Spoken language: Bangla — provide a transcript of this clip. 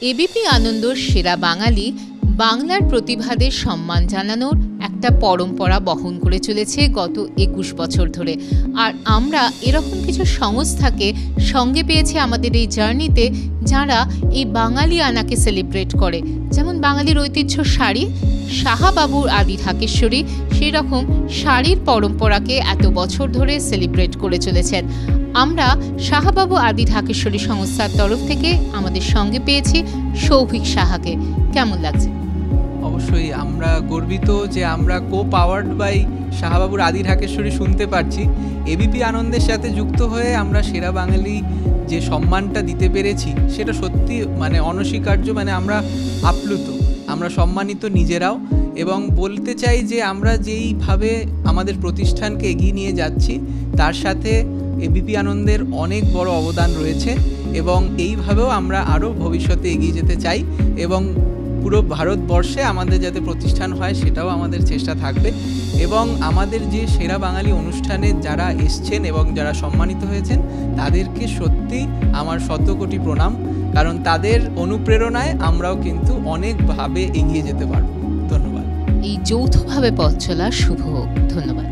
এবিপি আনন্দর সেরা বাঙালি বাংলার প্রতিভাদের সম্মান জানানোর একটা পরম্পরা বহন করে চলেছে গত ২১ বছর ধরে। আর আমরা এরকম কিছু সংস্থাকে সঙ্গে পেয়েছি আমাদের এই জার্নিতে, যারা এই বাঙালি আনাকে সেলিব্রেট করে। যেমন বাঙালির ঐতিহ্য শাড়ি, শাহাবাবুর আদি ঢাকেশ্বরী সেই রকম শাড়ির পরম্পরাকে এত বছর ধরে সেলিব্রেট করে চলেছেন। আমরা শাহাবাবু আদি ঢাকেশ্বরী সংস্থার তরফ থেকে আমাদের সঙ্গে পেয়েছি সৌভিক সাহাকে। কেমন লাগছে? অবশ্যই আমরা গর্বিত যে আমরা পাওয়ার্ড বাই শাহাবাবুর আদি ঢাকেশ্বরী শুনতে পারছি। এবিপি আনন্দের সাথে যুক্ত হয়ে আমরা সেরা বাঙালি যে সম্মানটা দিতে পেরেছি সেটা সত্যি অনস্বীকার্য। আমরা আপ্লুত, আমরা সম্মানিত নিজেরাও। এবং বলতে চাই যে আমরা যেইভাবে আমাদের প্রতিষ্ঠানকে এগিয়ে নিয়ে যাচ্ছি তার সাথে এবিপি আনন্দের অনেক বড় অবদান রয়েছে, এবং এইভাবেও আমরা আরও ভবিষ্যতে এগিয়ে যেতে চাই। এবং পুরো ভারতবর্ষে আমাদের যাতে প্রতিষ্ঠান হয় সেটাও আমাদের চেষ্টা থাকবে। এবং আমাদের যে সেরা বাঙালি অনুষ্ঠানে যারা এসছেন এবং যারা সম্মানিত হয়েছেন তাদেরকে সত্যি আমার শতকোটি প্রণাম, কারণ তাদের অনুপ্রেরণায় আমরাও কিন্তু অনেকভাবে এগিয়ে যেতে পারব। ধন্যবাদ। এই যৌথভাবে পথ চলা শুভ হোক। ধন্যবাদ।